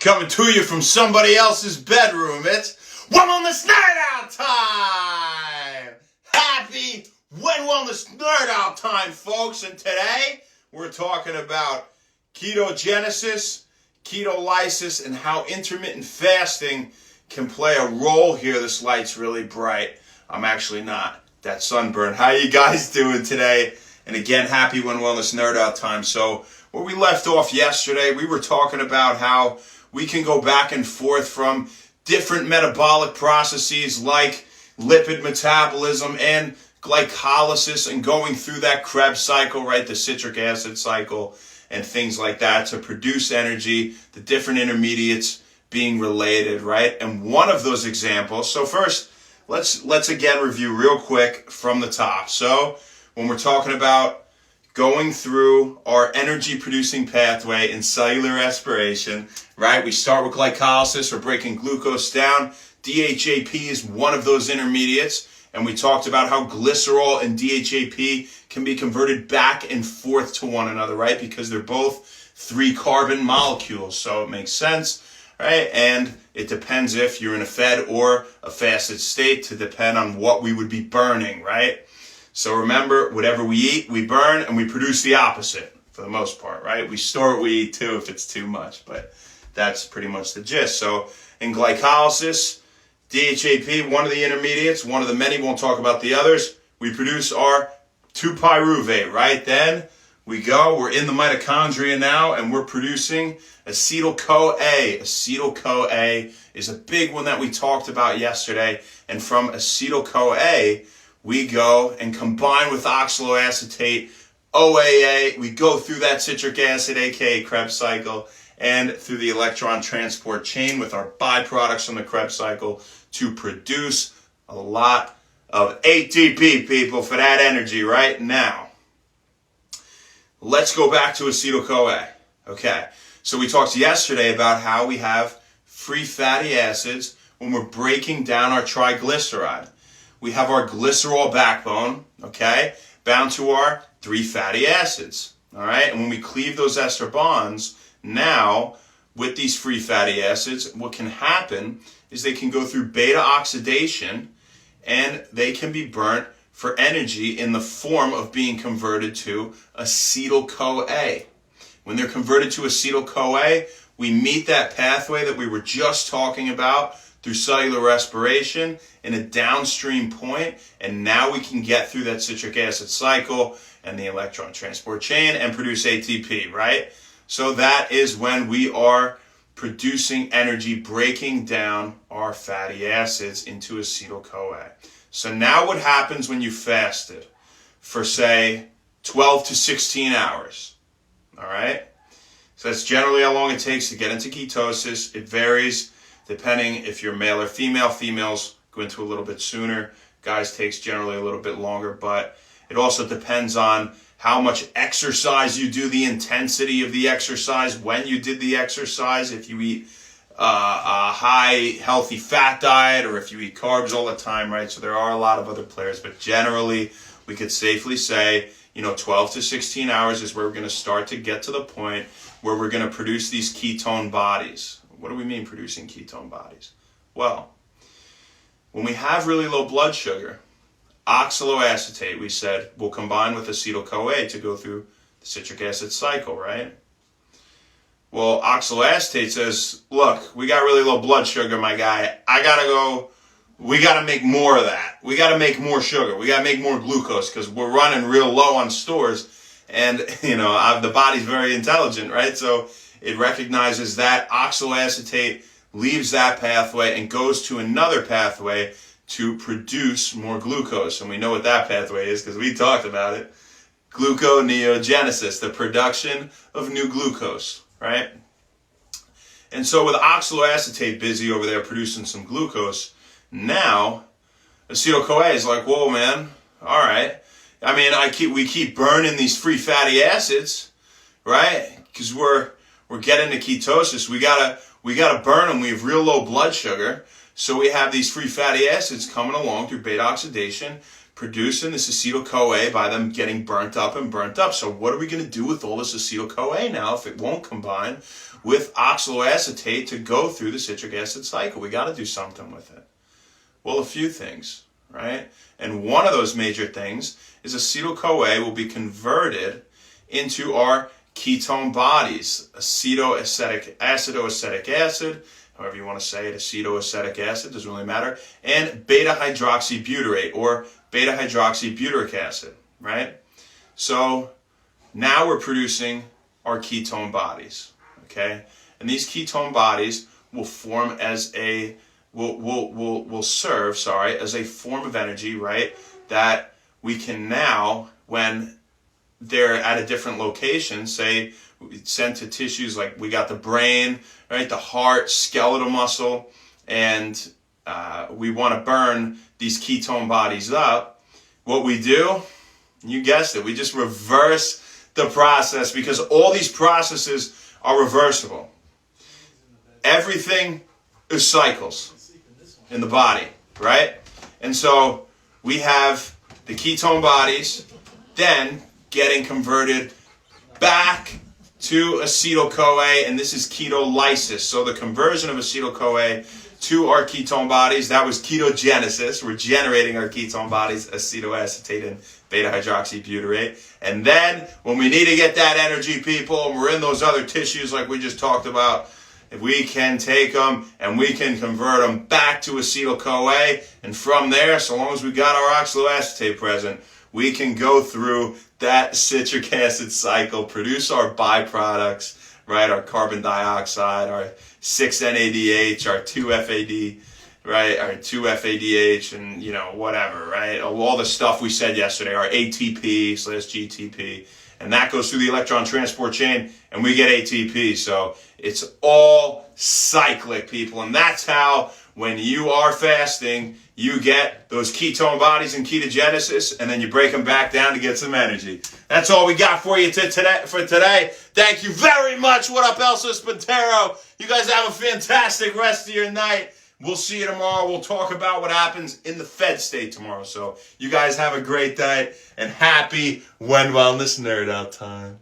Coming to you from somebody else's bedroom, it's When Wellness Nerd Out time! Happy When Wellness Nerd Out time, folks. And today, we're talking about ketogenesis, ketolysis, and how intermittent fasting can play a role here. This light's really bright. I'm actually not that sunburned. How you guys doing today? And again, happy When Wellness Nerd Out time. So, where we left off yesterday, we were talking about how we can go back and forth from different metabolic processes like lipid metabolism and glycolysis and going through that Krebs cycle, right, the citric acid cycle and things like that to produce energy, the different intermediates being related, right? And one of those examples, so first, let's again review real quick from the top. So when we're talking about going through our energy producing pathway in cellular respiration, right? We start with glycolysis, we're breaking glucose down. DHAP is one of those intermediates, and we talked about how glycerol and DHAP can be converted back and forth to one another, right? Because they're both 3-carbon molecules, so it makes sense, right? And it depends if you're in a fed or a fasted state to depend on what we would be burning, right? So remember, whatever we eat, we burn, and we produce the opposite for the most part, right? We store what we eat too if it's too much, but that's pretty much the gist. So in glycolysis, DHAP, one of the intermediates, one of the many, won't talk about the others, we produce our 2-pyruvate, right? Then we're in the mitochondria now, and we're producing acetyl-CoA. Acetyl-CoA is a big one that we talked about yesterday, and from acetyl-CoA, we go and combine with oxaloacetate, OAA. We go through that citric acid, aka Krebs cycle, and through the electron transport chain with our byproducts from the Krebs cycle to produce a lot of ATP, people, for that energy right now. Let's go back to acetyl-CoA. Okay, so we talked yesterday about how we have free fatty acids when we're breaking down our triglyceride. We have our glycerol backbone, okay, bound to our 3 fatty acids, all right? And when we cleave those ester bonds, now, with these free fatty acids, what can happen is they can go through beta oxidation, and they can be burnt for energy in the form of being converted to acetyl-CoA. When they're converted to acetyl-CoA, we meet that pathway that we were just talking about through cellular respiration in a downstream point, and now we can get through that citric acid cycle and the electron transport chain and produce ATP, right? So that is when we are producing energy, breaking down our fatty acids into acetyl-CoA. So now what happens when you fasted for, say, 12 to 16 hours, all right? So that's generally how long it takes to get into ketosis. It varies depending if you're male or female. Females go into a little bit sooner. Guys takes generally a little bit longer, but it also depends on how much exercise you do, the intensity of the exercise, when you did the exercise, if you eat a high healthy fat diet or if you eat carbs all the time, right? So there are a lot of other players, but generally we could safely say, 12 to 16 hours is where we're going to start to get to the point where we're going to produce these ketone bodies. What do we mean producing ketone bodies? Well, when we have really low blood sugar, oxaloacetate, we said, will combine with acetyl-CoA to go through the citric acid cycle, right? Well, oxaloacetate says, look, we got really low blood sugar, my guy. We got to make more of that. We got to make more sugar. We got to make more glucose because we're running real low on stores. And, the body's very intelligent, right? So it recognizes that oxaloacetate leaves that pathway and goes to another pathway to produce more glucose. And we know what that pathway is because we talked about it. Gluconeogenesis, the production of new glucose, right? And so with oxaloacetate busy over there producing some glucose, now acetyl-CoA is like, whoa, man, all right. I mean, we keep burning these free fatty acids, right? Because we're getting to ketosis. We gotta burn them. We have real low blood sugar. So we have these free fatty acids coming along through beta oxidation, producing this acetyl-CoA by them getting burnt up and burnt up. So what are we going to do with all this acetyl-CoA now if it won't combine with oxaloacetate to go through the citric acid cycle? We got to do something with it. Well, a few things, right? And one of those major things is acetyl-CoA will be converted into our ketone bodies, acidoacetic acid, however you want to say it, acetoacetic acid, doesn't really matter, and beta-hydroxybutyrate or beta-hydroxybutyric acid, right? So now we're producing our ketone bodies, okay? And these ketone bodies will form as a, will serve, as a form of energy, right? That we can now, when they're at a different location, say sent to tissues like we got the brain, right, the heart, skeletal muscle, and we want to burn these ketone bodies up. What we do, you guessed it, we just reverse the process, because all these processes are reversible. Everything is cycles in the body, right? And so we have the ketone bodies then getting converted back to acetyl-CoA, and this is ketolysis. So the conversion of acetyl-CoA to our ketone bodies, that was ketogenesis. We're generating our ketone bodies, acetoacetate and beta-hydroxybutyrate. And then when we need to get that energy, people, and we're in those other tissues like we just talked about, if we can take them and we can convert them back to acetyl-CoA, and from there, so long as we got our oxaloacetate present, we can go through that citric acid cycle, produce our byproducts, right? Our carbon dioxide, our 6-NADH, our 2-FAD, right? Our 2-FADH, and whatever, right? All the stuff we said yesterday, our ATP/GTP, and that goes through the electron transport chain, and we get ATP. So it's all cyclic, people, and that's how, when you are fasting, you get those ketone bodies in ketogenesis, and then you break them back down to get some energy. That's all we got for you today. Thank you very much. What up, Elsa Spintero? You guys have a fantastic rest of your night. We'll see you tomorrow. We'll talk about what happens in the Fed state tomorrow. So you guys have a great day, and happy When Wellness Nerd Out time.